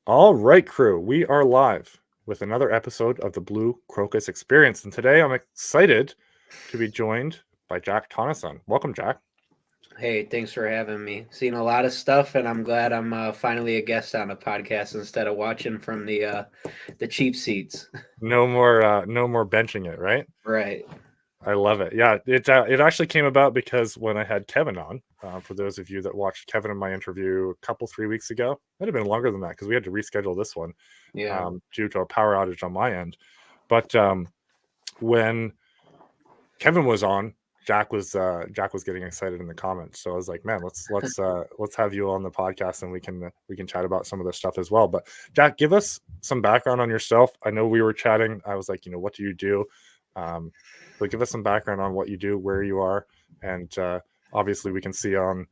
All right, crew, we are live with another episode of the Blue Crocus Experience. And today I'm excited to be joined by Jack Tonnessen. Welcome, Jack. Hey, thanks for having me. Seen a lot of stuff, and I'm glad I'm finally a guest on a podcast instead of watching from the cheap seats. No more benching it, right? Right. I love it. Yeah, it actually came about because when I had Kevin on, for those of you that watched Kevin in my interview a couple 3 weeks ago, might have been longer than that because we had to reschedule this one Yeah. due to a power outage on my end. But when Kevin was on, Jack was getting excited in the comments. So I was like, man, let's have you on the podcast and we can chat about some of this stuff as well. But Jack, give us some background on yourself. I know we were chatting. I was like, what do you do? Um, but give us some background on what you do, where you are, and obviously we can see on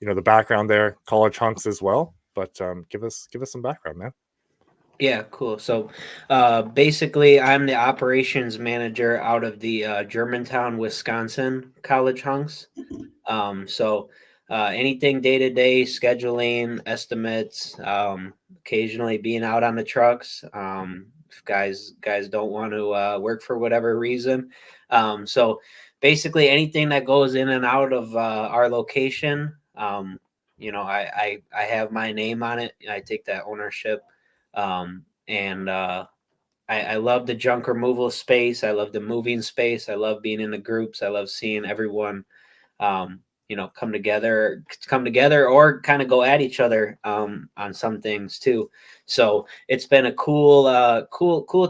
the background there, college hunks as well. But give us some background, man. Yeah, cool. So basically, I'm the operations manager out of the Germantown, Wisconsin College Hunks. So anything day to day, scheduling, estimates, occasionally being out on the trucks. If guys don't want to work for whatever reason. So basically, anything that goes in and out of our location, I have my name on it. I take that ownership, and I love the junk removal space. I love the moving space. I love being in the groups. I love seeing everyone come together or kind of go at each other on some things too. So it's been a cool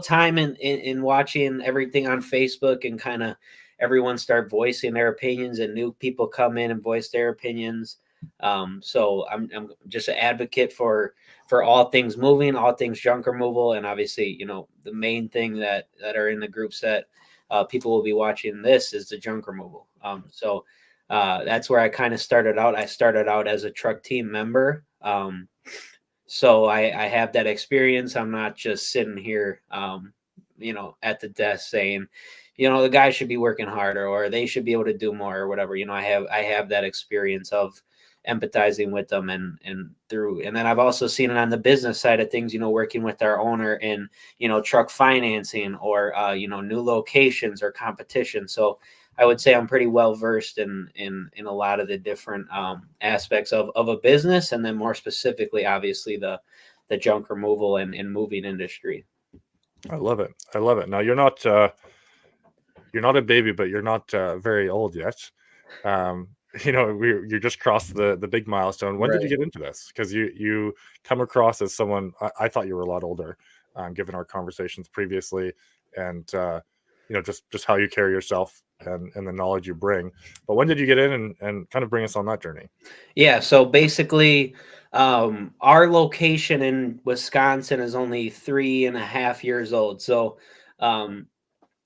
time in watching everything on Facebook and kind of everyone start voicing their opinions and new people come in and voice their opinions. So I'm just an advocate for all things moving, all things junk removal, and obviously, the main thing that are in the groups that people will be watching this is the junk removal. So that's where I kind of started out. I started out as a truck team member. So I have that experience. I'm not just sitting here, at the desk saying, the guy should be working harder or they should be able to do more or whatever. I have that experience of empathizing with them and then I've also seen it on the business side of things, working with our owner in, truck financing or, new locations or competition. So I would say I'm pretty well versed in a lot of the different aspects of a business, and then more specifically, obviously the junk removal and moving industry. I love it. I love it. Now you're not a baby, but you're not very old yet. Um, you just crossed the big milestone. When did you Right. get into this? Because you come across as someone I thought you were a lot older, given our conversations previously, and just how you carry yourself and the knowledge you bring. But when did you get in and kind of bring us on that journey? Yeah. So basically, our location in Wisconsin is only 3.5 years old. So um,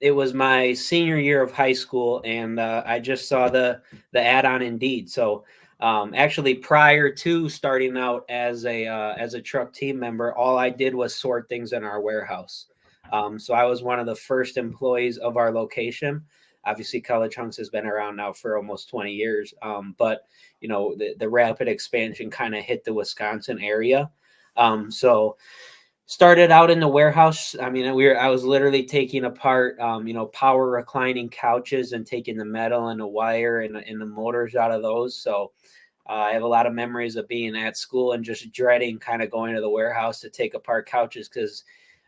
it was my senior year of high school, and I just saw the ad on Indeed. So actually, prior to starting out as a truck team member, all I did was sort things in our warehouse. So I was one of the first employees of our location. Obviously, College Hunks has been around now for almost 20 years, but the rapid expansion kind of hit the Wisconsin area. So started out in the warehouse. I mean, I was literally taking apart, power reclining couches and taking the metal and the wire and the motors out of those. So I have a lot of memories of being at school and just dreading kind of going to the warehouse to take apart couches because,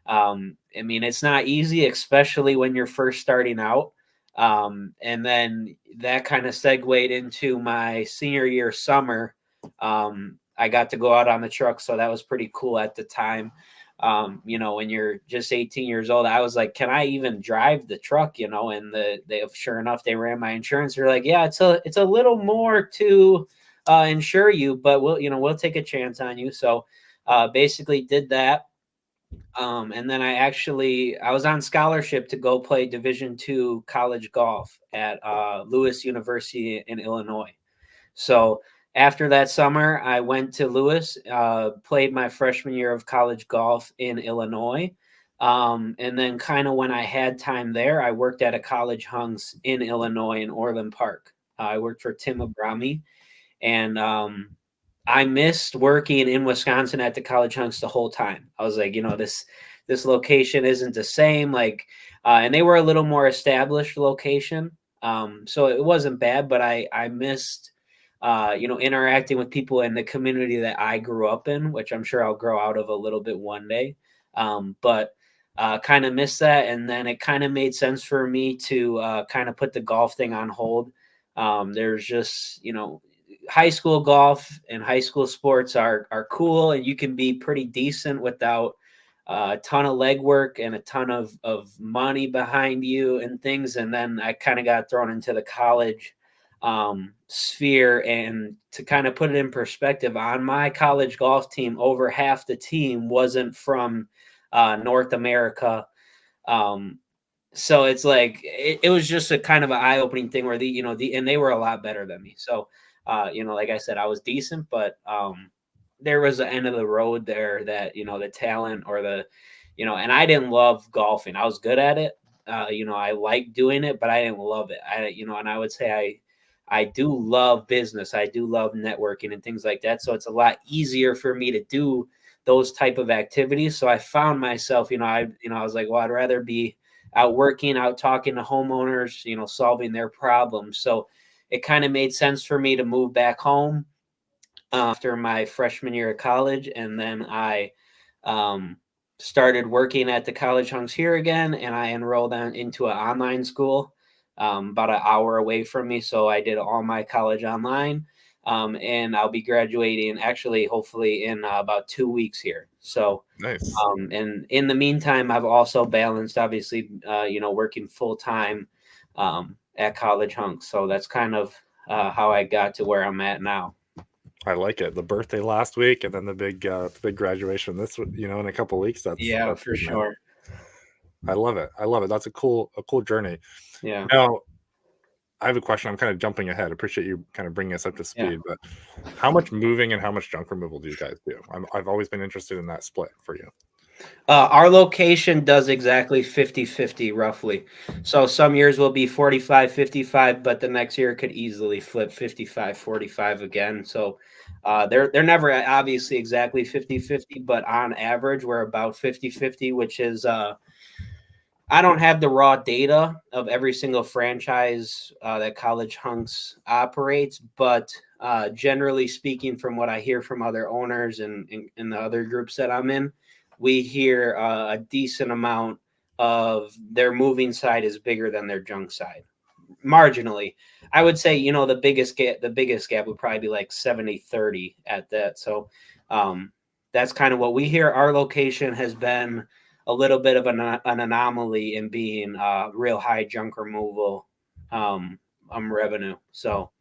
I mean, it's not easy, especially when you're first starting out. And then that kind of segued into my senior year summer. I got to go out on the truck, so that was pretty cool at the time. When you're just 18 years old, I was like, can I even drive the truck? And they sure enough, they ran my insurance. They're like, yeah, it's a little more to insure you, but we'll take a chance on you. So basically did that. And then I was on scholarship to go play Division II college golf at Lewis University in Illinois. So after that summer, I went to Lewis, played my freshman year of college golf in Illinois. And then kind of when I had time there, I worked at a college hunks in Illinois in Orland Park. I worked for Tim Abrami, and I missed working in Wisconsin at the College Hunks the whole time. I was like, this location isn't the same. Like, and they were a little more established location. So it wasn't bad, but I missed, interacting with people in the community that I grew up in, which I'm sure I'll grow out of a little bit one day. But kind of missed that. And then it kind of made sense for me to kind of put the golf thing on hold. There's just, high school golf and high school sports are cool, and you can be pretty decent without a ton of legwork and a ton of money behind you and things. And then I kind of got thrown into the college sphere. And to kind of put it in perspective, on my college golf team, over half the team wasn't from North America. So it's like, it was just a kind of an eye-opening thing where and they were a lot better than me. So, like I said, I was decent, but there was an end of the road there that, the talent or and I didn't love golfing. I was good at it. I liked doing it, but I didn't love it. And I would say I do love business. I do love networking and things like that. So it's a lot easier for me to do those type of activities. So I found myself, I was like, well, I'd rather be out working, out talking to homeowners, solving their problems. So it kind of made sense for me to move back home after my freshman year of college. And then I started working at the College Hunks here again, and I enrolled into an online school about an hour away from me. So I did all my college online, and I'll be graduating actually, hopefully in about 2 weeks here. So Nice. And in the meantime, I've also balanced, obviously, working full time at College Hunks. So that's kind of how I got to where I'm at now. I like it. The birthday last week, and then the big graduation in a couple of weeks. That's for sure. I love it. That's a cool journey. Yeah. Now, I have a question. I'm kind of jumping ahead. I appreciate you kind of bringing us up to speed, but how much moving and how much junk removal do you guys do? I've always been interested in that split for you. Our location does exactly 50-50 roughly. So some years will be 45-55, but the next year could easily flip 55-45 again. So they're never obviously exactly 50-50, but on average, we're about 50-50, which is I don't have the raw data of every single franchise that College Hunks operates, but generally speaking, from what I hear from other owners and the other groups that I'm in, we hear a decent amount of their moving side is bigger than their junk side, marginally. I would say, the biggest gap would probably be like 70-30 at that. So that's kind of what we hear. Our location has been a little bit of an anomaly in being real high junk removal revenue. So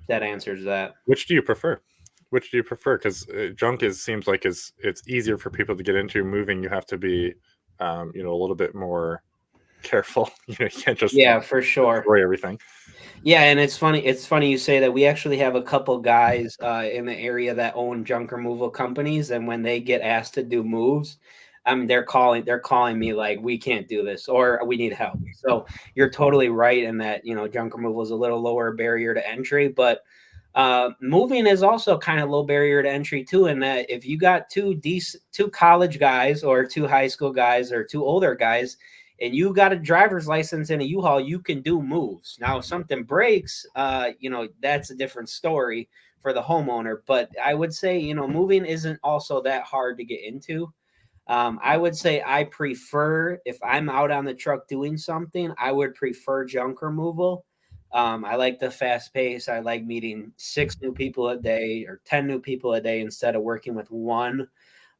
that answers that. Which do you prefer? Because junk seems like it's easier for people to get into. Moving, you have to be, a little bit more careful. You can't just for sure destroy everything. Yeah, and it's funny you say that. We actually have a couple guys in the area that own junk removal companies, and when they get asked to do moves, they're calling me like, we can't do this or we need help. So you're totally right in that, junk removal is a little lower barrier to entry, but moving is also kind of low barrier to entry too, in that if you got two college guys or two high school guys or two older guys and you got a driver's license and a U-Haul, you can do moves. Now, if something breaks, that's a different story for the homeowner. But I would say, moving isn't also that hard to get into. I would say I prefer, if I'm out on the truck doing something, I would prefer junk removal. I like the fast pace. I like meeting 6 new people a day or 10 new people a day instead of working with one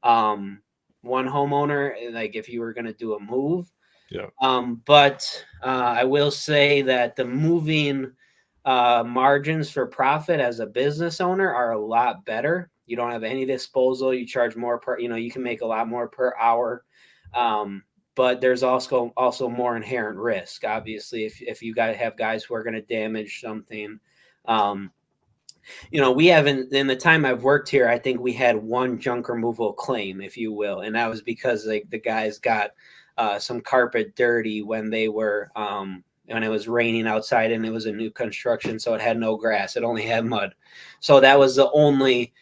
homeowner, like if you were going to do a move. Yeah. But I will say that the moving margins for profit as a business owner are a lot better. You don't have any disposal. You charge more per, you can make a lot more per hour. But there's also more inherent risk. Obviously, if you have guys who are going to damage something, we haven't, in the time I've worked here, I think we had one junk removal claim, if you will. And that was because the guys got some carpet dirty when they were, when it was raining outside and it was a new construction. So it had no grass. It only had mud. So that was the only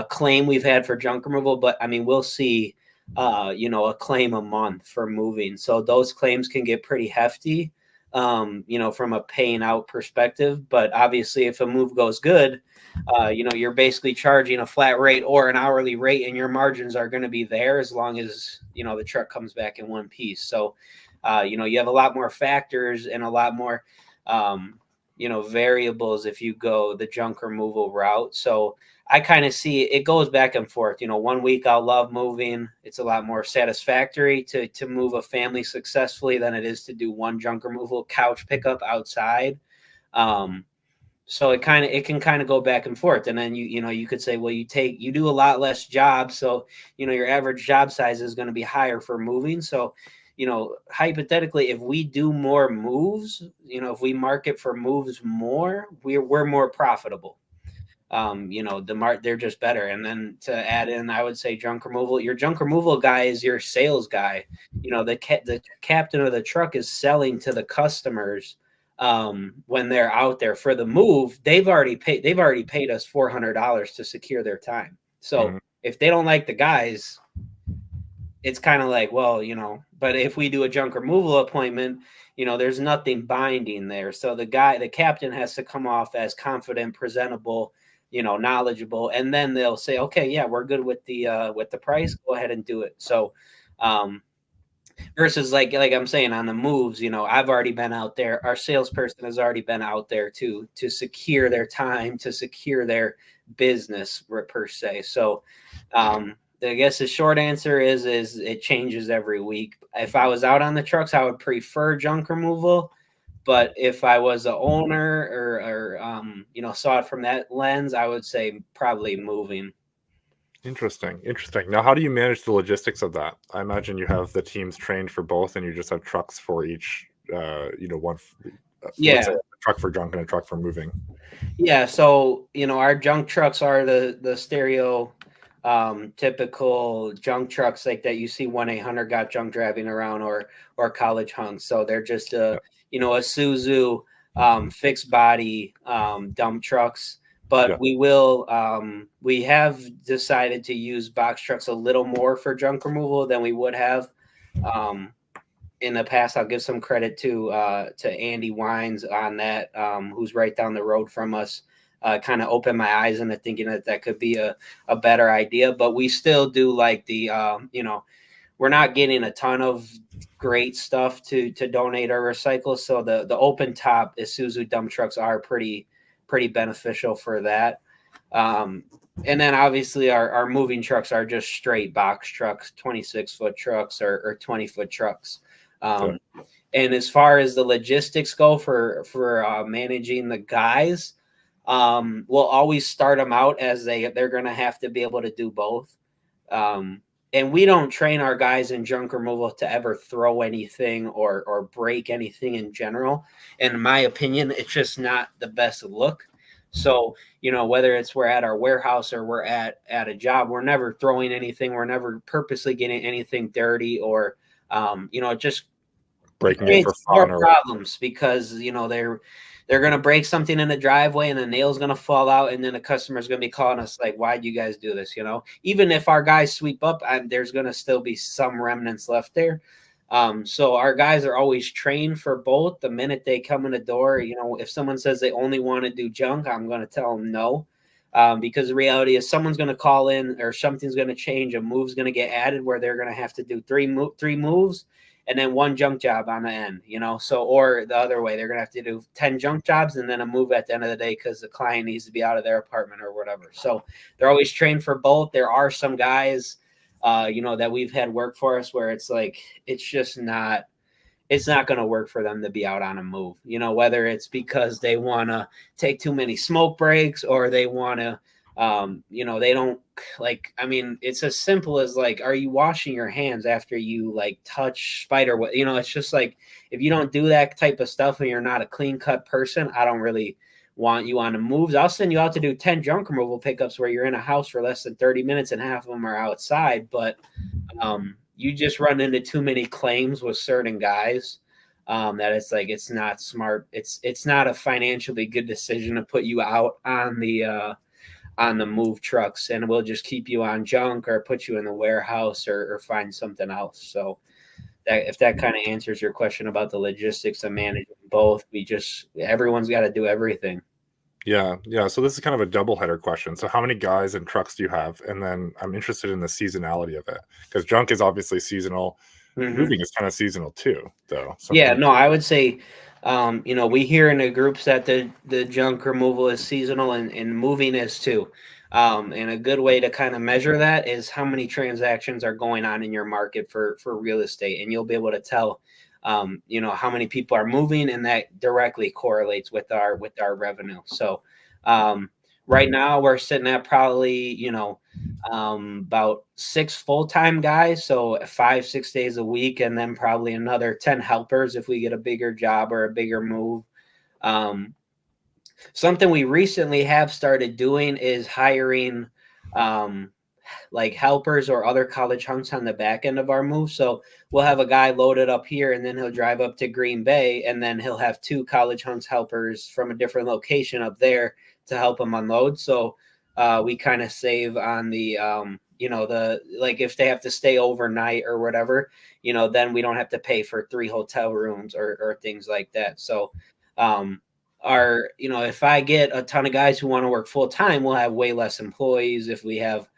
claim we've had for junk removal, but I mean, we'll see, a claim a month for moving. So those claims can get pretty hefty, from a paying out perspective. But obviously, if a move goes good, you're basically charging a flat rate or an hourly rate, and your margins are going to be there as long as, the truck comes back in one piece. So, you have a lot more factors and a lot more, variables if you go the junk removal route. So I kind of see it goes back and forth. 1 week I'll love moving. It's a lot more satisfactory to move a family successfully than it is to do one junk removal couch pickup outside. So it can kind of go back and forth. And then you could say, well, you do a lot less jobs. So, your average job size is going to be higher for moving. So, hypothetically, if we do more moves, if we market for moves more, we're more profitable. They're just better. And then to add in, I would say junk removal. Your junk removal guy is your sales guy. The captain of the truck is selling to the customers when they're out there for the move. They've already paid us $400 to secure their time. So if they don't like the guys, it's kind of like, well, but if we do a junk removal appointment, there's nothing binding there. So the captain has to come off as confident, presentable, knowledgeable, and then they'll say, okay, yeah, we're good with the price. Go ahead and do it. So, versus like I'm saying on the moves, I've already been out there. Our salesperson has already been out there to secure their time, to secure their business per se. So, I guess the short answer is it changes every week. If I was out on the trucks, I would prefer junk removal. But if I was a owner or saw it from that lens, I would say probably moving. Interesting. Now, how do you manage the logistics of that? I imagine you have the teams trained for both, and you just have trucks for each. One. Let's say a truck for junk and a truck for moving. Yeah. So our junk trucks are the stereo. Typical junk trucks like that you see 1-800 got junk driving around or college hunks. So they're just a Isuzu fixed body dump trucks. But we have decided to use box trucks a little more for junk removal than we would have in the past. I'll give some credit to Andy Wines on that, who's right down the road from us. Kind of opened my eyes into thinking that could be a better idea, but we still do like the, we're not getting a ton of great stuff to donate or recycle. So the open top Isuzu dump trucks are pretty beneficial for that. And then obviously our moving trucks are just straight box trucks, 26-foot trucks or 20-foot trucks. And as far as the logistics go for managing the guys, we'll always start them out as they're going to have to be able to do both. And we don't train our guys in junk removal to ever throw anything or break anything in general. In my opinion, it's just not the best look. So, whether it's we're at our warehouse or we're at a job, we're never throwing anything. We're never purposely getting anything dirty or, just breaking it for fun more problems because, they're going to break something in the driveway and the nail's going to fall out. And then the customer's going to be calling us like, why'd you guys do this? Even if our guys sweep up, there's going to still be some remnants left there. So our guys are always trained for both. The minute they come in the door, if someone says they only want to do junk, I'm going to tell them no. Because the reality is someone's going to call in or something's going to change. A move's going to get added where they're going to have to do three moves and then one junk job on the end, so, or the other way, they're going to have to do 10 junk jobs and then a move at the end of the day because the client needs to be out of their apartment or whatever. So they're always trained for both. There are some guys, that we've had work for us where it's like, it's not going to work for them to be out on a move, whether it's because they want to take too many smoke breaks or they want to, they don't it's as simple as like, are you washing your hands after you touch spider web? It's just like, if you don't do that type of stuff and you're not a clean cut person, I don't really want you on the moves. I'll send you out to do 10 junk removal pickups where you're in a house for less than 30 minutes and half of them are outside. But, you just run into too many claims with certain guys, that it's like, it's not smart. It's not a financially good decision to put you out on the, on the move trucks, and we'll just keep you on junk or put you in the warehouse or find something else. So that, if that kind of answers your question about the logistics of managing both, everyone's got to do everything. Yeah, yeah. So this is kind of a double header question. So how many guys and trucks do you have? And then I'm interested in the seasonality of it, because junk is obviously seasonal. Moving is kind of seasonal too, though. Yeah, no, I would say, we hear in the groups that the junk removal is seasonal and moving is too. And a good way to kind of measure that is how many transactions are going on in your market for real estate, and you'll be able to tell, how many people are moving, and that directly correlates with our revenue. So, right now we're sitting at probably, about 6 full-time guys, so 5-6 days a week, and then probably another 10 helpers if we get a bigger job or a bigger move. Something we recently have started doing is hiring like helpers or other college hunks on the back end of our move. So we'll have a guy loaded up here, and then he'll drive up to Green Bay, and then he'll have 2 college hunks helpers from a different location up there to help him unload. So we kind of save on the like if they have to stay overnight or whatever, then we don't have to pay for 3 hotel rooms or things like that. So if I get a ton of guys who want to work full time, we'll have way less employees. If we have,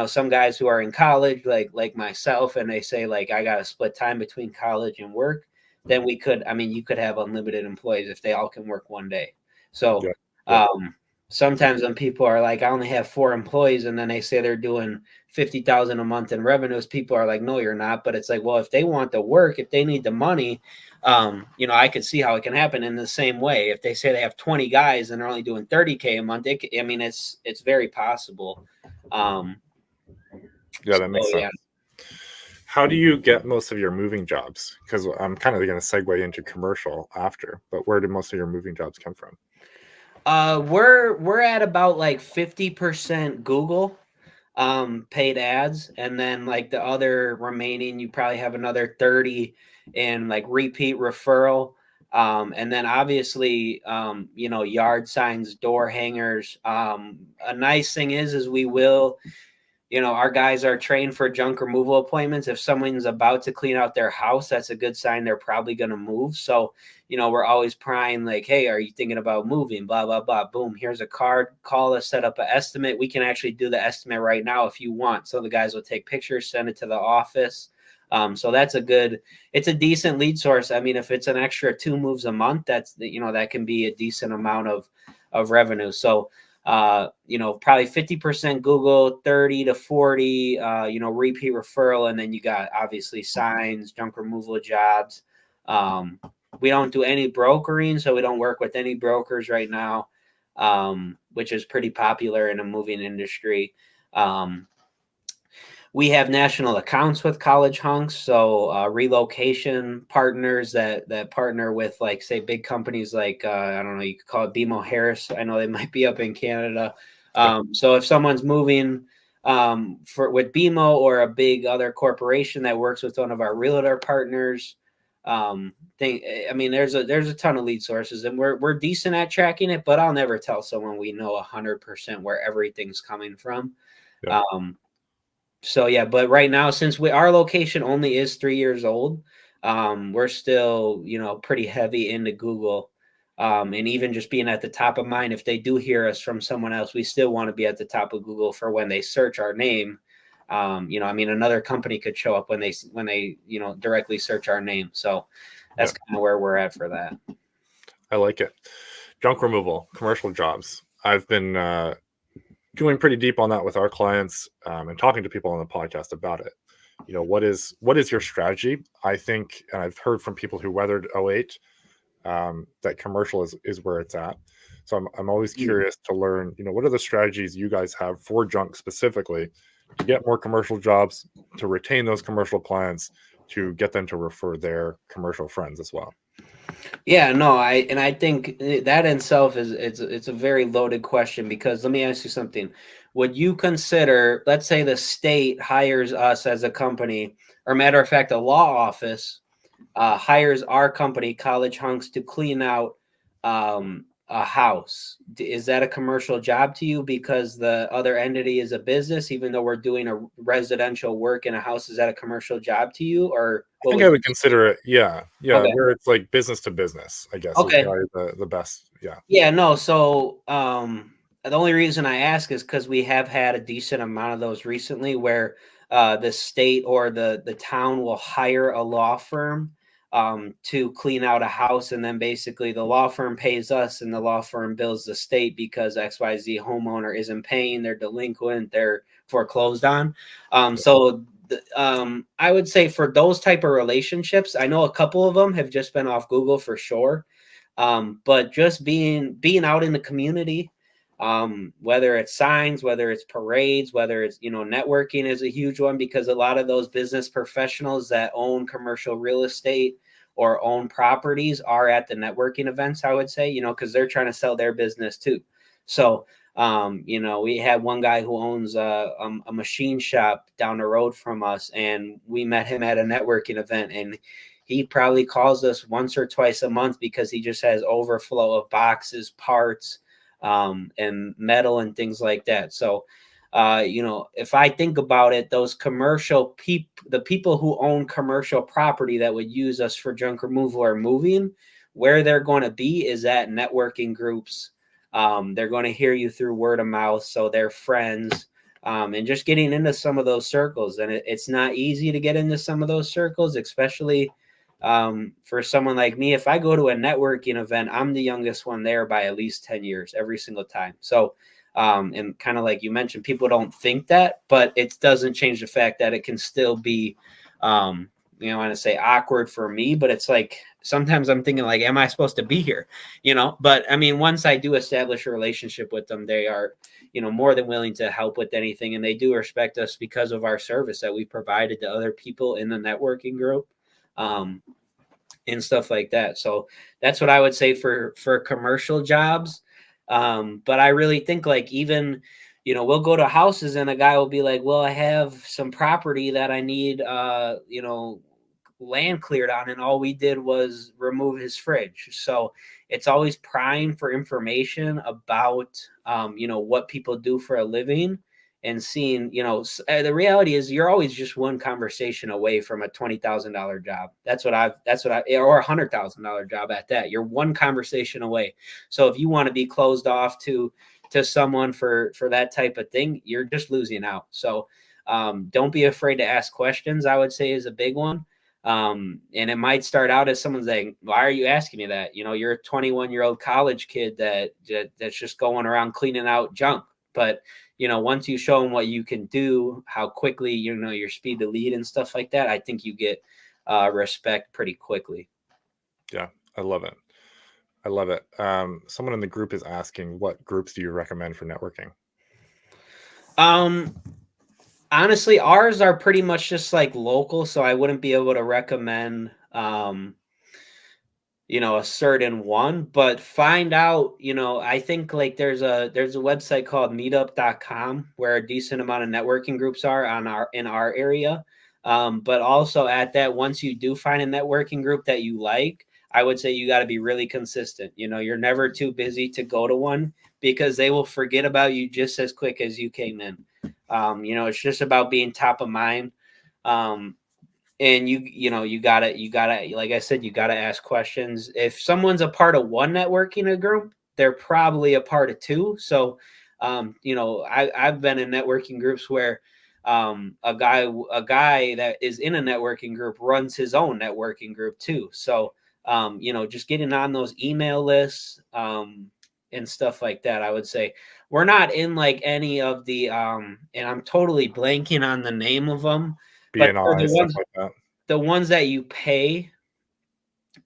some guys who are in college, like myself, and they say like, I got to split time between college and work, then you could have unlimited employees if they all can work one day. So, sometimes when people are like, I only have 4 employees, and then they say they're doing 50,000 a month in revenues, people are like, no, you're not. But it's like, well, if they want the work, if they need the money, I could see how it can happen in the same way. If they say they have 20 guys and they're only doing 30K a month, it's very possible. That makes sense. Yeah. How do you get most of your moving jobs? Because I'm kind of going to segue into commercial after, but where do most of your moving jobs come from? We're at about like 50% Google paid ads, and then like the other remaining, you probably have another 30 in like repeat referral. And then obviously, yard signs, door hangers. A nice thing is we will, our guys are trained for junk removal appointments. If someone's about to clean out their house, that's a good sign they're probably going to move. So, we're always prying like, hey, are you thinking about moving? Blah, blah, blah. Boom. Here's a card. Call us, set up an estimate. We can actually do the estimate right now if you want. So the guys will take pictures, send it to the office. So it's a decent lead source. I mean, if it's an extra 2 moves a month, that can be a decent amount of revenue. So, probably 50% Google, 30 to 40, repeat referral. And then you got obviously signs, junk removal jobs. We don't do any brokering, so we don't work with any brokers right now, which is pretty popular in the moving industry. We have national accounts with college hunks, so relocation partners that partner with, like, say, big companies like, I don't know, you could call it BMO Harris. I know they might be up in Canada. So if someone's moving with BMO or a big other corporation that works with one of our realtor partners, there's a ton of lead sources, and we're decent at tracking it, but I'll never tell someone we know 100% where everything's coming from. Yeah. So yeah, but right now, since our location only is 3 years old, we're still, pretty heavy into Google. And even just being at the top of mind, if they do hear us from someone else, we still want to be at the top of Google for when they search our name. Another company could show up when they directly search our name. So that's kind of where we're at for that. I like it. Junk removal, commercial jobs. I've been going pretty deep on that with our clients, and talking to people on the podcast about it. What is your strategy? I think, and I've heard from people who weathered 08, that commercial is where it's at. So I'm always curious to learn, what are the strategies you guys have for junk specifically to get more commercial jobs, to retain those commercial clients, to get them to refer their commercial friends as well. Yeah, no, I think that in itself it's a very loaded question, because let me ask you something. Would you consider, let's say the state hires us as a company, or matter of fact, a law office hires our company, College Hunks, to clean out a house, is that a commercial job to you because the other entity is a business, even though we're doing a residential work in a house? Is that a commercial job to you, or I what think would I you would consider it, yeah, yeah, Okay. where it's like business to business, I guess, is Okay. probably the best. Yeah. Yeah, no. So, the only reason I ask is because we have had a decent amount of those recently, where the state or the town will hire a law firm to clean out a house, and then basically the law firm pays us, and the law firm bills the state because XYZ homeowner isn't paying, they're delinquent, they're foreclosed on. I would say for those type of relationships, I know a couple of them have just been off Google for sure. But just being out in the community, whether it's signs, whether it's parades, whether it's, networking is a huge one, because a lot of those business professionals that own commercial real estate or own properties are at the networking events, I would say, because they're trying to sell their business too. So, we had one guy who owns a machine shop down the road from us, and we met him at a networking event, and he probably calls us once or twice a month because he just has overflow of boxes, parts, and metal and things like that. So, if I think about it, those commercial the people who own commercial property that would use us for junk removal or moving, where they're going to be is at networking groups. They're going to hear you through word of mouth, so they're friends. And just getting into some of those circles. And it's not easy to get into some of those circles, especially for someone like me. If I go to a networking event, I'm the youngest one there by at least 10 years every single time. So, and kind of like you mentioned, people don't think that, but it doesn't change the fact that it can still be, I want to say awkward for me, but it's like, sometimes I'm thinking like, am I supposed to be here? But I mean, once I do establish a relationship with them, they are, more than willing to help with anything. And they do respect us because of our service that we provided to other people in the networking group. And stuff like that. So that's what I would say for commercial jobs. But I really think like even, we'll go to houses and a guy will be like, well, I have some property that I need, land cleared on, and all we did was remove his fridge. So it's always prying for information about, what people do for a living, and seeing, the reality is you're always just one conversation away from a $20,000 job. Or $100,000 job at that. You're one conversation away. So if you want to be closed off to someone for that type of thing, you're just losing out. So don't be afraid to ask questions, I would say, is a big one. And it might start out as someone saying, why are you asking me that? You're a 21-year-old college kid that's just going around cleaning out junk. But, once you show them what you can do, how quickly, your speed to lead and stuff like that, I think you get respect pretty quickly. Yeah, I love it. I love it. Someone in the group is asking, what groups do you recommend for networking? Honestly, ours are pretty much just like local, so I wouldn't be able to recommend a certain one, but find out, I think like there's a website called meetup.com where a decent amount of networking groups are in our area. But also at that, once you do find a networking group that you like, I would say you got to be really consistent. You're never too busy to go to one, because they will forget about you just as quick as you came in. It's just about being top of mind. And you gotta, like I said, you gotta ask questions. If someone's a part of one networking group, they're probably a part of two. So, I've been in networking groups where a guy that is in a networking group runs his own networking group too. So, just getting on those email lists and stuff like that. I would say we're not in like any of the and I'm totally blanking on the name of them, but they're BNI, stuff like that. the ones that you pay,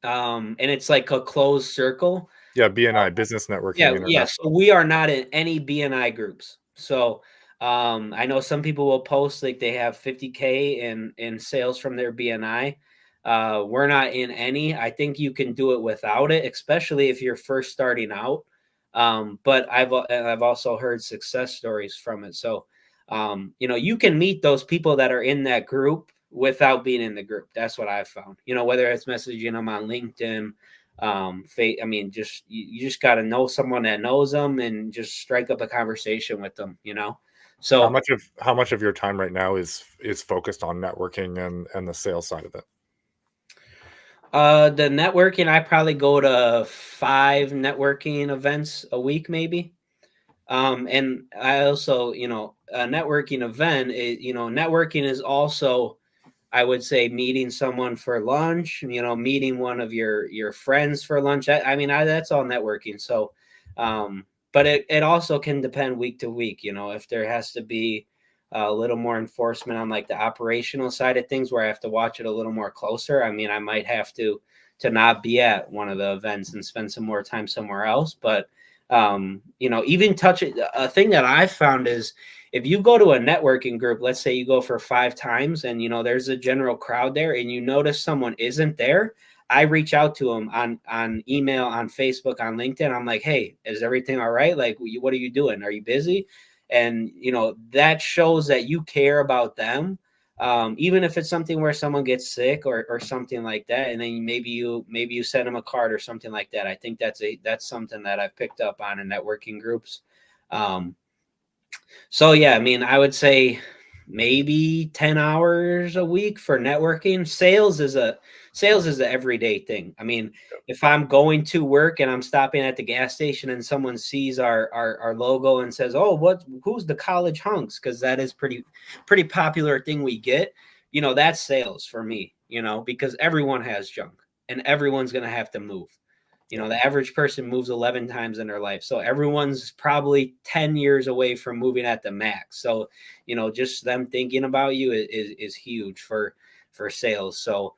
and it's like a closed circle. Yeah, BNI, Business Networking Yeah. So International. we are not in any BNI groups. So I know some people will post like they have 50K in sales from their BNI. We're not in any. I think you can do it without it, especially if you're first starting out. But I've also heard success stories from it. So you can meet those people that are in that group without being in the group. That's what I've found. Whether it's messaging them on LinkedIn, I mean, you just got to know someone that knows them and just strike up a conversation with them, you know. How So much of your time right now is focused on networking and the sales side of it? the networking, I probably go to 5 networking events a week, maybe. And I also, a networking event, networking is also, I would say, meeting someone for lunch, meeting one of your friends for lunch. I mean, that's all networking. So, but it also can depend week to week, if there has to be a little more enforcement on like the operational side of things where I have to watch it a little more closer. I mean, I might have to not be at one of the events and spend some more time somewhere else. But even a thing that I've found is if you go to a networking group, let's say you go for 5 times and, there's a general crowd there and you notice someone isn't there, I reach out to them on email, on Facebook, on LinkedIn. I'm like, hey, is everything all right? Like, what are you doing? Are you busy? And, that shows that you care about them. Even if it's something where someone gets sick or something like that, and then maybe you send them a card or something like that. I think that's something that I've picked up on in networking groups. So yeah, I mean, I would say maybe 10 hours a week for networking. Sales is an everyday thing. I mean, if I'm going to work and I'm stopping at the gas station and someone sees our logo and says, "Oh, who's the college hunks?" Because that is pretty popular thing we get. That's sales for me. Because everyone has junk and everyone's gonna have to move. The average person moves 11 times in their life. So everyone's probably 10 years away from moving at the max. So, just them thinking about you is huge for sales. So,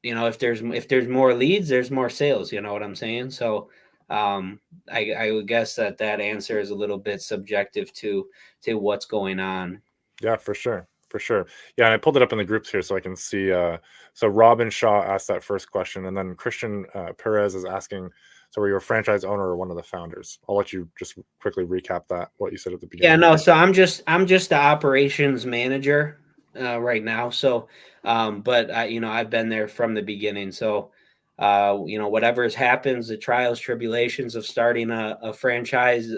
if there's more leads, there's more sales, you know what I'm saying? So, I would guess that answer is a little bit subjective to what's going on. Yeah, for sure. For sure. Yeah, and I pulled it up in the groups here so I can see. So Robin Shaw asked that first question, and then Christian Perez is asking, so were you a franchise owner or one of the founders? I'll let you just quickly recap what you said at the Yeah, beginning. no, so I'm just the operations manager right now. So, but I've been there from the beginning. So, whatever happens, the trials, tribulations of starting a franchise,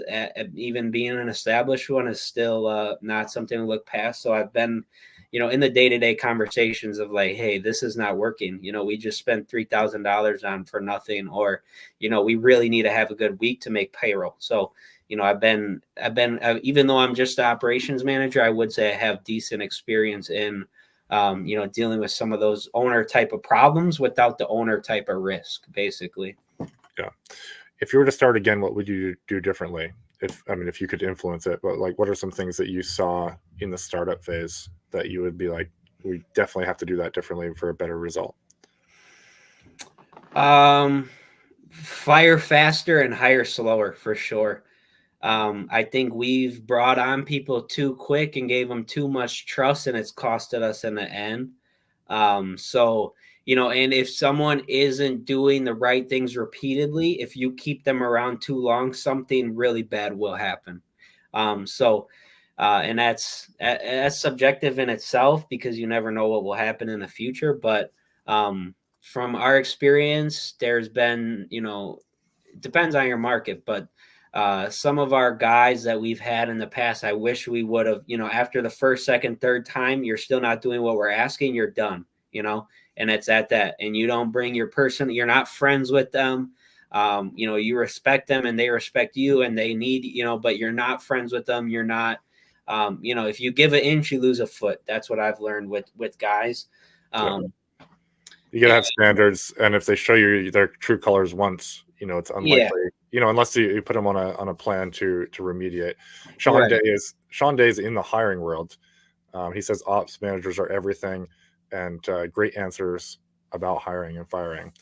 even being an established one, is still not something to look past. So I've been, in the day-to-day conversations of like, hey, this is not working. We just spent $3,000 on for nothing, or, we really need to have a good week to make payroll. So, I've been even though I'm just the operations manager, I would say I have decent experience in, dealing with some of those owner type of problems without the owner type of risk, basically. Yeah. If you were to start again, what would you do differently? If you could influence it, but like, what are some things that you saw in the startup phase that you would be like, we definitely have to do that differently for a better result? Fire faster and hire slower for sure. I think we've brought on people too quick and gave them too much trust, and it's costed us in the end. So, and if someone isn't doing the right things repeatedly, if you keep them around too long, something really bad will happen. And that's subjective in itself because you never know what will happen in the future. But from our experience, there's been, it depends on your market, but some of our guys that we've had in the past, I wish we would have, after the first, second, third time, you're still not doing what we're asking, you're done, and it's at that. And you don't bring your person, you're not friends with them. You respect them and they respect you and they need, but you're not friends with them. You're not, if you give an inch, you lose a foot. That's what I've learned with guys. You gotta have standards, and if they show you their true colors once, it's unlikely. Unless you put them on a plan to remediate. Right. Sean Day is in the hiring world. He says ops managers are everything, and great answers about hiring and firing.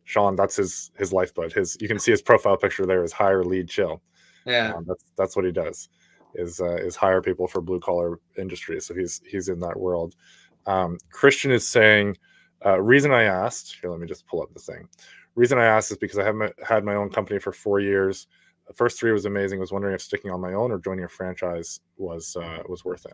Sean, that's his lifeblood. You can see his profile picture there is hire, lead, chill. Yeah. That's what he does. Is hire people for blue collar industries. So he's in that world. Christian is saying, reason I asked here. Let me just pull up the thing. Reason I asked is because I haven't had my own company for 4 years. The first 3 was amazing. Was wondering if sticking on my own or joining a franchise was worth it.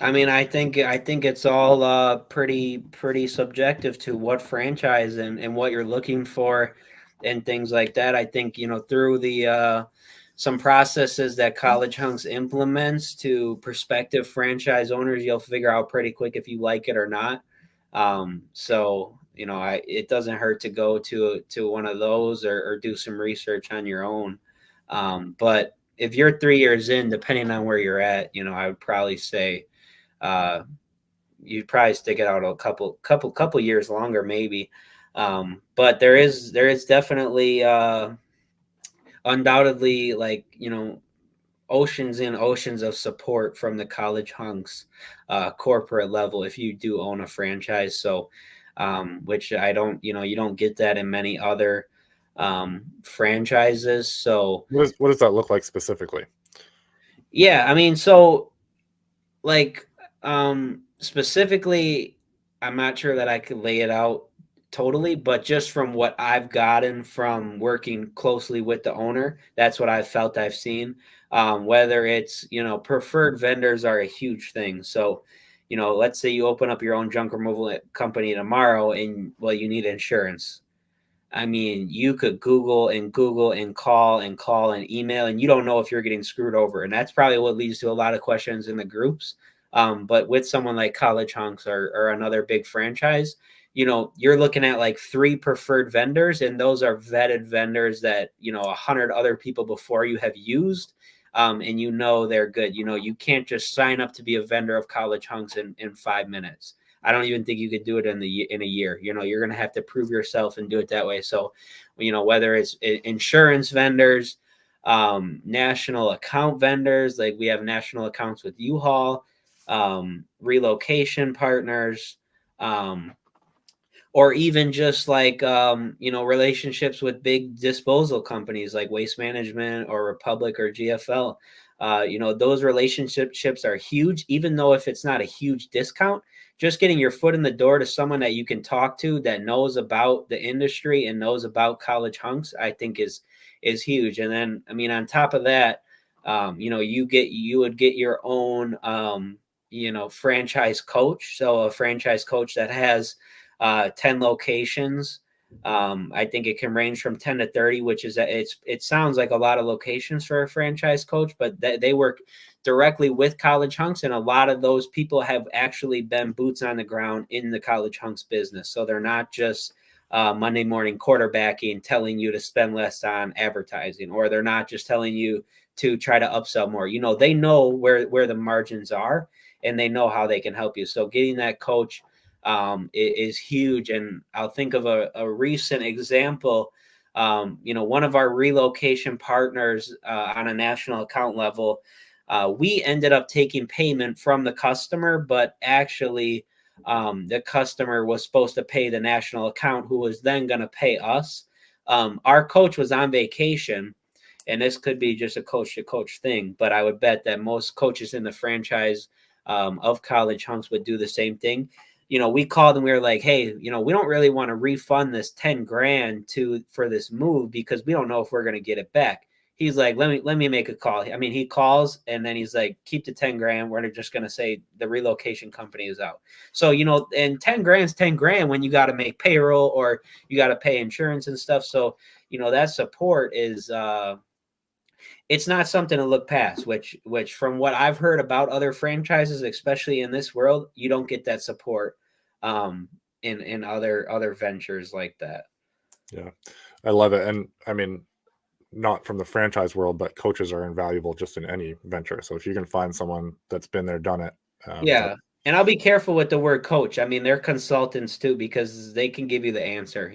I mean, I think it's all pretty subjective to what franchise and what you're looking for and things like that. I think, through the some processes that College Hunks implements to prospective franchise owners, you'll figure out pretty quick if you like it or not. So it doesn't hurt to go to one of those or do some research on your own. But if you're 3 years in, depending on where you're at, I would probably say uh, you'd probably stick it out a couple years longer, maybe. But there is definitely undoubtedly, like, oceans and oceans of support from the College Hunks corporate level if you do own a franchise. So which I don't, you don't get that in many other franchises. So What does that look like specifically? yeah, I mean, so like specifically, I'm not sure that I could lay it out totally, but just from what I've gotten from working closely with the owner, that's what I've felt, I've seen. Whether it's, preferred vendors are a huge thing. So, let's say you open up your own junk removal company tomorrow and, well, you need insurance. I mean, you could Google and call and email, and you don't know if you're getting screwed over. And that's probably what leads to a lot of questions in the groups. But with someone like College Hunks or another big franchise, you're looking at like 3 preferred vendors, and those are vetted vendors that, 100 other people before you have used. And they're good. You can't just sign up to be a vendor of College Hunks in 5 minutes. I don't even think you could do it in a year. You're going to have to prove yourself and do it that way. So, whether it's insurance vendors, national account vendors, like we have national accounts with U-Haul, relocation partners, or even just like, relationships with big disposal companies like Waste Management or Republic or GFL. Those relationships are huge, even though if it's not a huge discount, just getting your foot in the door to someone that you can talk to that knows about the industry and knows about College Hunks, I think is huge. And then, I mean, on top of that, you would get your own, franchise coach. So a franchise coach that has 10 locations. I think it can range from 10 to 30, which is it sounds like a lot of locations for a franchise coach, but they work directly with College Hunks. And a lot of those people have actually been boots on the ground in the College Hunks business. So they're not just Monday morning quarterbacking, telling you to spend less on advertising, or they're not just telling you to try to upsell more. They know where the margins are, and they know how they can help you. So getting that coach is huge. And I'll think of a recent example. One of our relocation partners on a national account level, we ended up taking payment from the customer, but actually the customer was supposed to pay the national account, who was then going to pay us. Our coach was on vacation, and this could be just a coach to coach thing, but I would bet that most coaches in the franchise of College Hunks would do the same thing. We called and we were like, hey, we don't really want to refund this 10 grand for this move because we don't know if we're going to get it back. He's like, let me make a call. I mean, he calls and then he's like, keep the 10 grand. We're just going to say the relocation company is out. So, and 10 grand's 10 grand when you got to make payroll or you got to pay insurance and stuff. So, that support is, it's not something to look past, which from what I've heard about other franchises, especially in this world, you don't get that support in other ventures like that. Yeah, I love it. And I mean, not from the franchise world, but coaches are invaluable just in any venture. So if you can find someone that's been there, done it. Yeah. And I'll be careful with the word coach. I mean, they're consultants too, because they can give you the answer.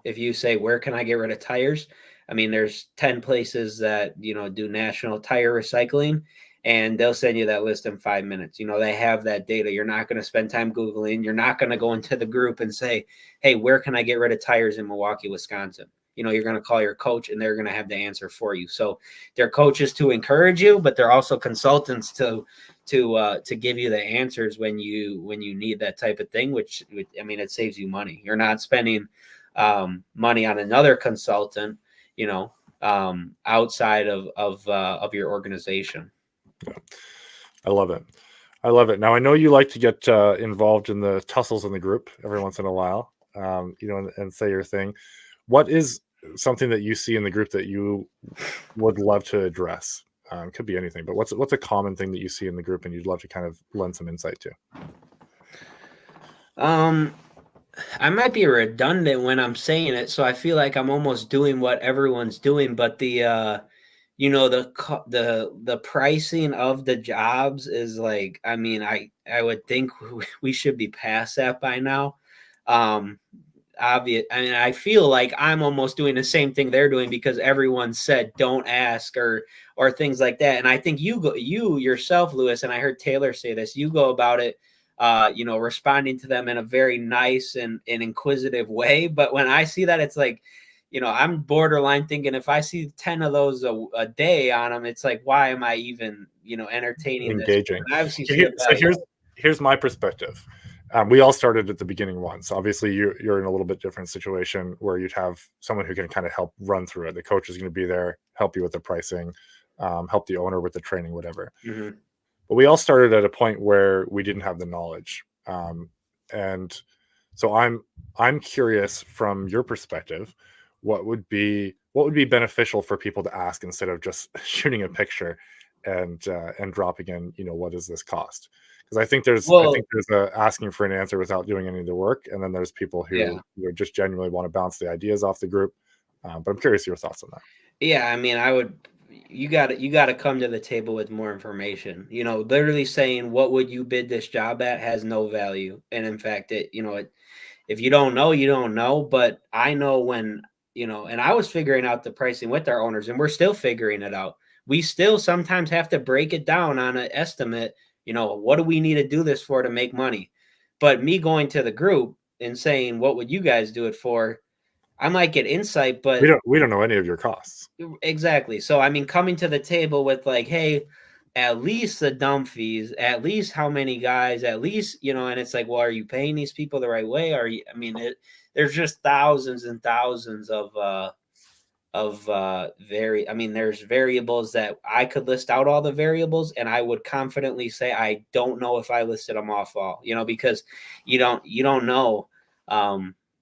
If you say, where can I get rid of tires? I mean, there's 10 places that, do national tire recycling, and they'll send you that list in 5 minutes. They have that data. You're not going to spend time Googling. You're not going to go into the group and say, hey, where can I get rid of tires in Milwaukee, Wisconsin? You're going to call your coach and they're going to have the answer for you. So they're coaches to encourage you, but they're also consultants to give you the answers when you need that type of thing, which I mean, it saves you money. You're not spending money on another consultant, outside of your organization. Yeah. I love it. I love it. Now I know you like to get involved in the tussles in the group every once in a while, and say your thing. What is something that you see in the group that you would love to address? Could be anything, but what's a common thing that you see in the group and you'd love to kind of lend some insight to? I might be redundant when I'm saying it, so I feel like I'm almost doing what everyone's doing, but the the pricing of the jobs is like, I mean, I would think we should be past that by now. Obvious. I mean, I feel like I'm almost doing the same thing they're doing because everyone said don't ask or things like that. And I think you yourself, Lewis, and I heard Taylor say this, you go about it responding to them in a very nice and inquisitive way. But when I see that, it's like, I'm borderline thinking if I see 10 of those a day on them, it's like, why am I even, entertaining Engaging. this? Here's my perspective. We all started at the beginning once. Obviously, you're in a little bit different situation where you'd have someone who can kind of help run through it. The coach is going to be there, help you with the pricing, help the owner with the training, whatever. Mm-hmm. But we all started at a point where we didn't have the knowledge, and so I'm curious from your perspective, what would be beneficial for people to ask instead of just shooting a picture and dropping in, what does this cost? Because I think there's a asking for an answer without doing any of the work, and then there's people who just genuinely want to bounce the ideas off the group. But I'm curious your thoughts on that. Yeah, I mean, you got to come to the table with more information. Literally saying what would you bid this job at has no value, and in fact, if you don't know, you don't know. But I know when and I was figuring out the pricing with our owners, and we're still figuring it out. We still sometimes have to break it down on an estimate. What do we need to do this for to make money? But me going to the group and saying, what would you guys do it for? I might get insight, but we don't know any of your costs. Exactly. So, I mean, coming to the table with like, hey, at least the dump fees, at least how many guys, at least, and it's like, well, are you paying these people the right way? There's just thousands and thousands there's variables that I could list out all the variables, and I would confidently say I don't know if I listed them off all, because you don't know.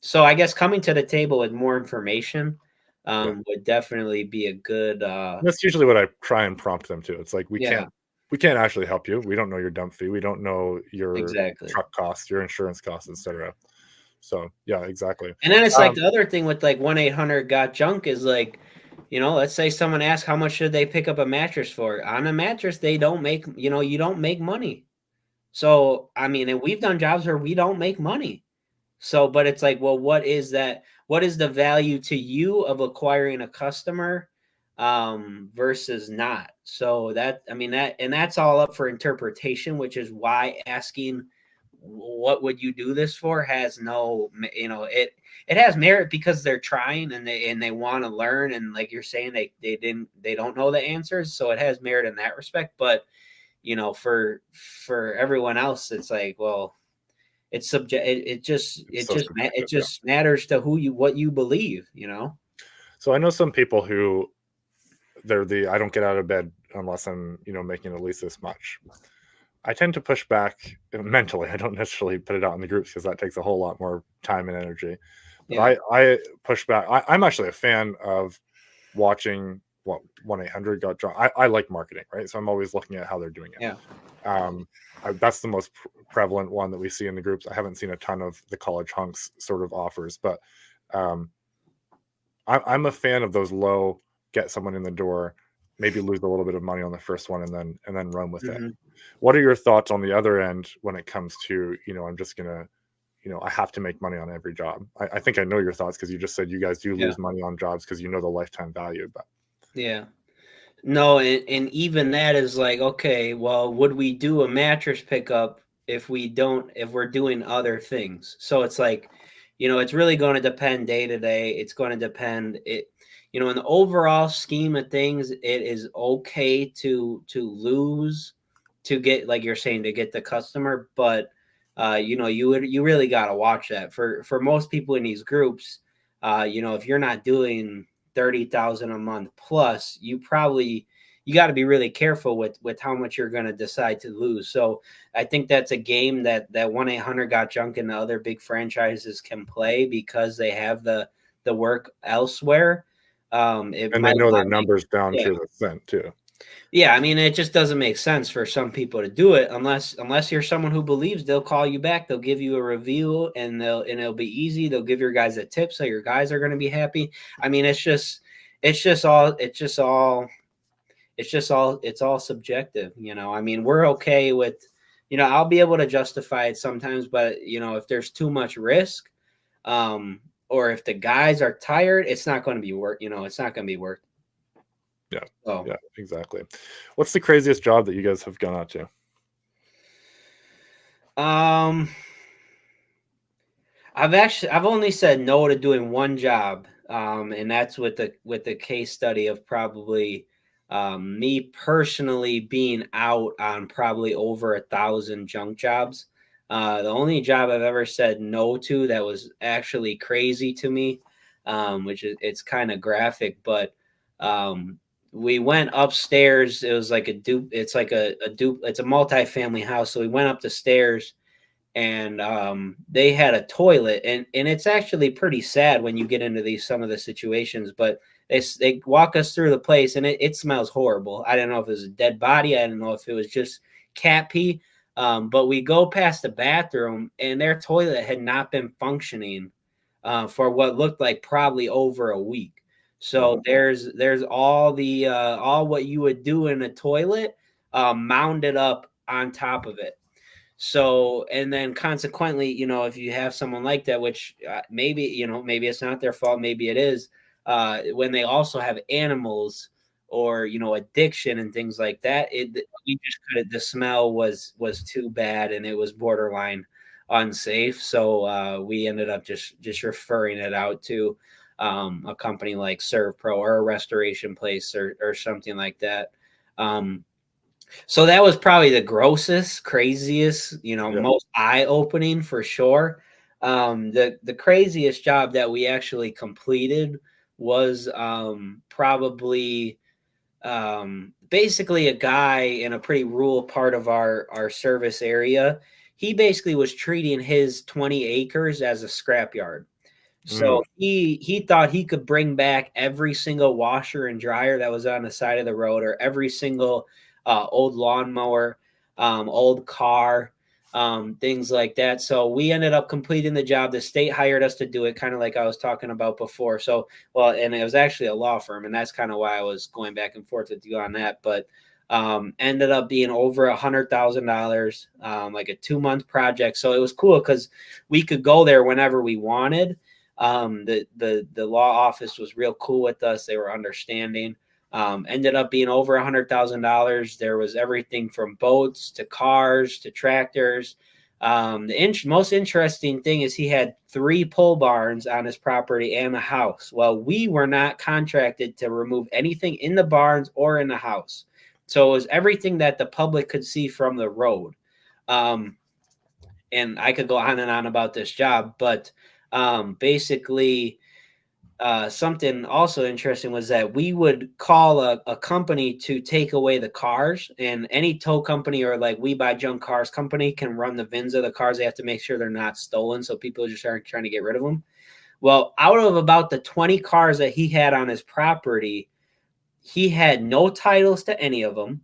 So I guess coming to the table with more information would definitely be a good. That's usually what I try and prompt them to. It's like we can't actually help you. We don't know your dump fee. We don't know your truck costs, your insurance costs, etc. So yeah, exactly. And then it's like the other thing with like 1-800-GOT-JUNK is like, let's say someone asks how much should they pick up a mattress for. On a mattress, they don't make, you don't make money. So, I mean, and we've done jobs where we don't make money. So, but it's like, well, what is that? What is the value to you of acquiring a customer versus not? So that's all up for interpretation, which is why asking what would you do this for has no, it has merit because they're trying and they want to learn. And like you're saying, they don't know the answers. So it has merit in that respect. But, for everyone else, it's like, well, it's subject. It just matters to what you believe, So I know some people who I don't get out of bed unless I'm, making at least this much. I tend to push back mentally. I don't necessarily put it out in the groups because that takes a whole lot more time and energy. But I push back. I'm actually a fan of watching 1-800-GOT-JUNK. I like marketing, right? So I'm always looking at how they're doing it. Yeah. That's the most prevalent one that we see in the groups. I haven't seen a ton of the college hunks sort of offers, but I'm a fan of those low, get someone in the door, maybe lose a little bit of money on the first one and then run with it. What are your thoughts on the other end when it comes to, I'm just gonna, I have to make money on every job? I think I know your thoughts because you just said you guys do lose money on jobs because the lifetime value. But no, and even that is like, okay, well, would we do a mattress pickup if we're doing other things? So it's like, it's really going to depend day to day. It's going to depend in the overall scheme of things, it is okay to lose to get, like you're saying, to get the customer, but you really got to watch that for most people in these groups. If you're not doing 30,000 a month plus, you probably you got to be really careful with how much you're going to decide to lose. So I think that's a game that 1-800 Got Junk and the other big franchises can play because they have the work elsewhere. And they know their numbers down to the cent too. Yeah, I mean, it just doesn't make sense for some people to do it unless you're someone who believes they'll call you back, they'll give you a review, and it'll be easy. They'll give your guys a tip, so your guys are going to be happy. I mean, it's all subjective, you know. I mean, we're okay with, you know, I'll be able to justify it sometimes, but you know, if there's too much risk, or if the guys are tired, it's not going to be worth. You know, it's not going to be worth. Yeah. Oh. Yeah, exactly. What's the craziest job that you guys have gone out to? I've only said no to doing one job, and that's with the case study of probably me personally being out on probably over 1,000 junk jobs. The only job I've ever said no to that was actually crazy to me, which is, it's kind of graphic, but we went upstairs. It was like it's like a multi-family house. So we went up the stairs, and they had a toilet, and it's actually pretty sad when you get into some of the situations, but they walk us through the place, and it smells horrible. I don't know if it was a dead body. I don't know if it was just cat pee. But we go past the bathroom, and their toilet had not been functioning for what looked like probably over a week. So there's all what you would do in a toilet mounded up on top of it. So, and then consequently, you know, if you have someone like that, which maybe it's not their fault, maybe it is, when they also have animals or, you know, addiction and things like that, the smell was too bad, and it was borderline unsafe. So we ended up just referring it out to a company like Serve Pro or a restoration place or something like that. So that was probably the grossest, craziest, you know, most eye-opening for sure. The craziest job that we actually completed was probably basically a guy in a pretty rural part of our service area. He basically was treating his 20 acres as a scrapyard. So he thought he could bring back every single washer and dryer that was on the side of the road, or every single old lawnmower, old car, things like that. So we ended up completing the job. The state hired us to do it, kind of like I was talking about before. So, well, and it was actually a law firm, and that's kind of why I was going back and forth with you on that. But ended up being over $100,000, like a 2-month project. So it was cool because we could go there whenever we wanted. The law office was real cool with us. They were understanding. Ended up being over $100,000. There was everything from boats to cars to tractors. The most interesting thing is he had 3 pole barns on his property and a house. Well, we were not contracted to remove anything in the barns or in the house. So it was everything that the public could see from the road. And I could go on and on about this job, but basically, something also interesting was that we would call a company to take away the cars, and any tow company or like We Buy Junk Cars company can run the VINs of the cars. They have to make sure they're not stolen, so people just aren't trying to get rid of them. Well, out of about the 20 cars that he had on his property, he had no titles to any of them,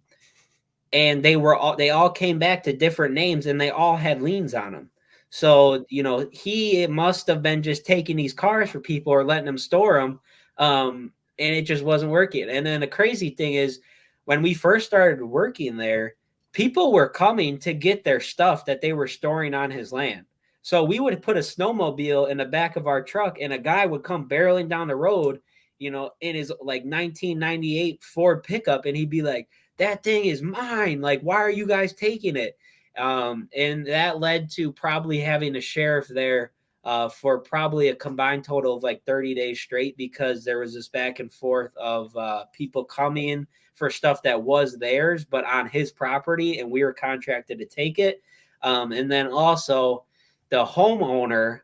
and they all came back to different names, and they all had liens on them. So, you know, he must have been just taking these cars for people or letting them store them. And it just wasn't working. And then the crazy thing is, when we first started working there, people were coming to get their stuff that they were storing on his land. So we would put a snowmobile in the back of our truck, and a guy would come barreling down the road, you know, in his like 1998 Ford pickup. And he'd be like, "That thing is mine. Like, why are you guys taking it?" And that led to probably having a sheriff there for probably a combined total of like 30 days straight, because there was this back and forth of people coming for stuff that was theirs, but on his property, and we were contracted to take it. And then also the homeowner,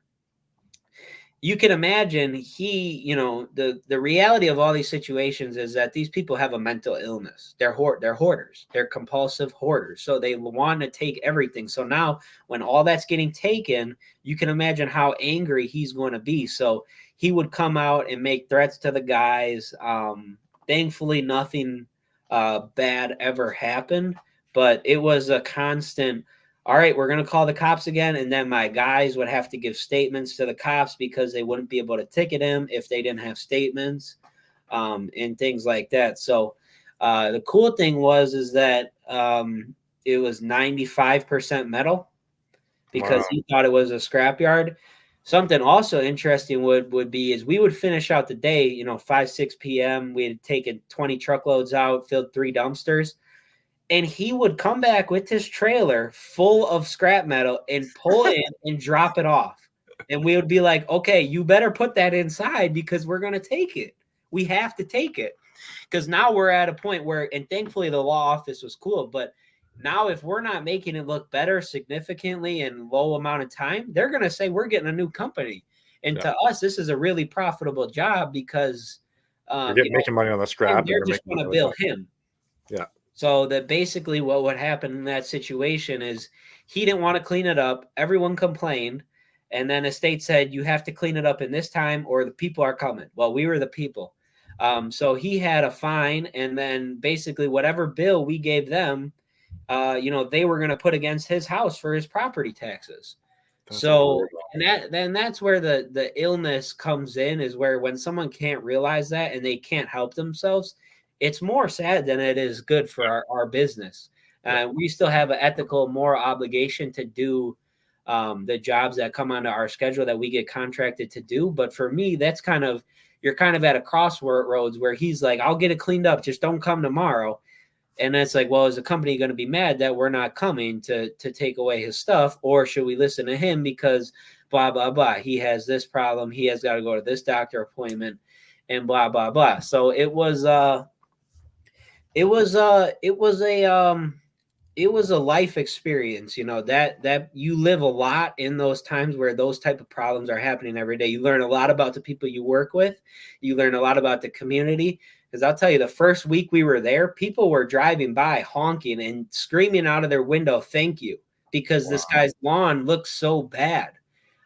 you can imagine the reality of all these situations is that these people have a mental illness. They're hoarders. They're compulsive hoarders. So they want to take everything. So now when all that's getting taken, you can imagine how angry he's going to be. So he would come out and make threats to the guys. Thankfully, nothing bad ever happened, but it was a constant, all right, we're going to call the cops again. And then my guys would have to give statements to the cops because they wouldn't be able to ticket him if they didn't have statements, and things like that. So the cool thing is that it was 95% metal because Wow. he thought it was a scrapyard. Something also interesting would be is we would finish out the day, 5, 6 p.m. We had taken 20 truckloads out, filled 3 dumpsters. And he would come back with his trailer full of scrap metal and pull in and drop it off. And we would be like, okay, you better put that inside because we're going to take it. We have to take it. Because now we're at a point where, and thankfully the law office was cool, but now if we're not making it look better significantly in low amount of time, they're going to say we're getting a new company. And to us, this is a really profitable job because making money on the scrap. they're just going to bill him. Yeah. So that basically what would happen in that situation is he didn't want to clean it up. Everyone complained. And then the state said, you have to clean it up in this time or the people are coming. Well, we were the people. So he had a fine. And then basically whatever bill we gave them, they were going to put against his house for his property taxes. And that's where the illness comes in, is where when someone can't realize that and they can't help themselves, it's more sad than it is good for our business. We still have an ethical, moral obligation to do the jobs that come onto our schedule that we get contracted to do. But for me, that's you're kind of at a crossroads where he's like, I'll get it cleaned up. Just don't come tomorrow. And it's like, well, is the company going to be mad that we're not coming to take away his stuff? Or should we listen to him because blah, blah, blah. He has this problem. He has got to go to this doctor appointment and blah, blah, blah. So it was a life experience, that you live a lot in those times where those type of problems are happening every day. You learn a lot about the people you work with. You learn a lot about the community. Because I'll tell you, the first week we were there, people were driving by honking and screaming out of their window, thank you, because this guy's lawn looks so bad.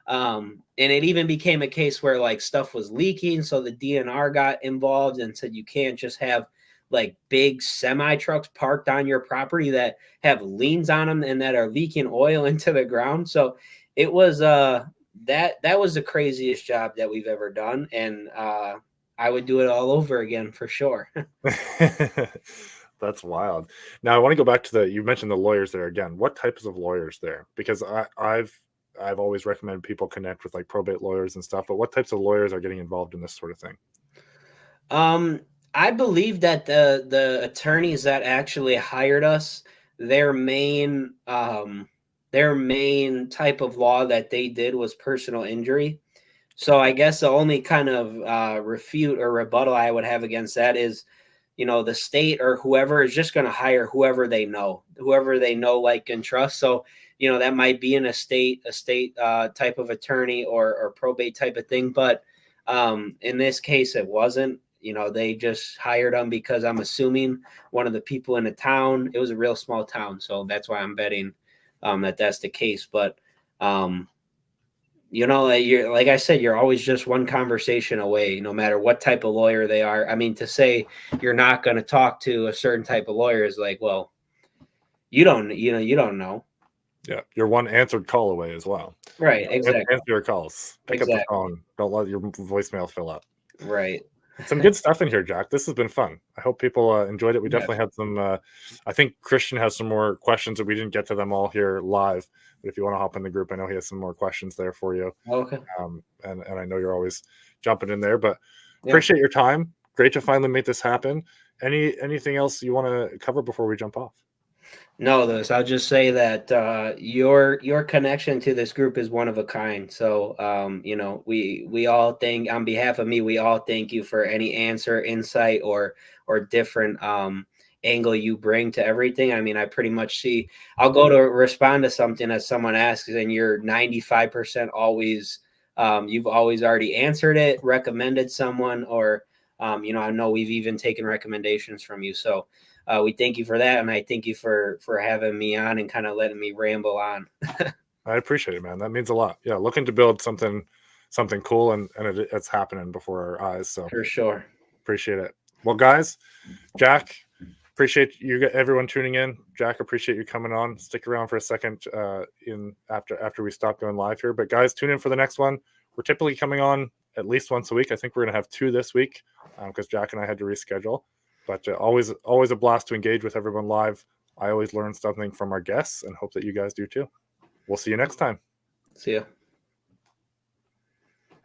And it even became a case where like stuff was leaking. So the DNR got involved and said, you can't just have like big semi trucks parked on your property that have liens on them and that are leaking oil into the ground. So it was that was the craziest job that we've ever done. And I would do it all over again for sure. That's wild. Now I want to go back to you mentioned the lawyers there again. What types of lawyers there? Because I've always recommended people connect with like probate lawyers and stuff, but what types of lawyers are getting involved in this sort of thing? I believe that the attorneys that actually hired us, their main type of law that they did was personal injury. So I guess the only kind of refute or rebuttal I would have against that is, the state or whoever is just going to hire whoever they know, like, and trust. So, that might be a state type of attorney or probate type of thing. But in this case, it wasn't. They just hired them because I'm assuming one of the people in the town, it was a real small town. So that's why I'm betting that that's the case. But, like I said, you're always just one conversation away, no matter what type of lawyer they are. I mean, to say you're not going to talk to a certain type of lawyer is like, well, you don't know. Yeah, you're one answered call away as well. Right, exactly. Answer your calls. Pick up the phone. Don't let your voicemail fill up. Right. Some good stuff in here, Jack. This has been fun. I hope people enjoyed it. We definitely had some. I think Christian has some more questions that we didn't get to them all here live. But if you want to hop in the group, I know he has some more questions there for you. Okay. And I know you're always jumping in there. But appreciate your time. Great to finally make this happen. Anything else you want to cover before we jump off? No, Lewis, I'll just say that your connection to this group is one of a kind. So, we all thank, on behalf of me, we all thank you for any answer, insight, or different angle you bring to everything. I mean, I pretty much see, I'll go to respond to something that someone asks, and you're 95% always You've always already answered it, recommended someone, or I know we've even taken recommendations from you. So we thank you for that, and I thank you for having me on and kind of letting me ramble on. I appreciate it, man. That means a lot. Yeah, looking to build something cool, and it's happening before our eyes. So For sure. Appreciate it. Well, guys, Jack, appreciate you everyone tuning in. Jack, appreciate you coming on. Stick around for a second after we stop going live here. But guys, tune in for the next one. We're typically coming on at least once a week. I think we're gonna have 2 this week because Jack and I had to reschedule. But always a blast to engage with everyone live. I always learn something from our guests and hope that you guys do too. We'll see you next time. See ya.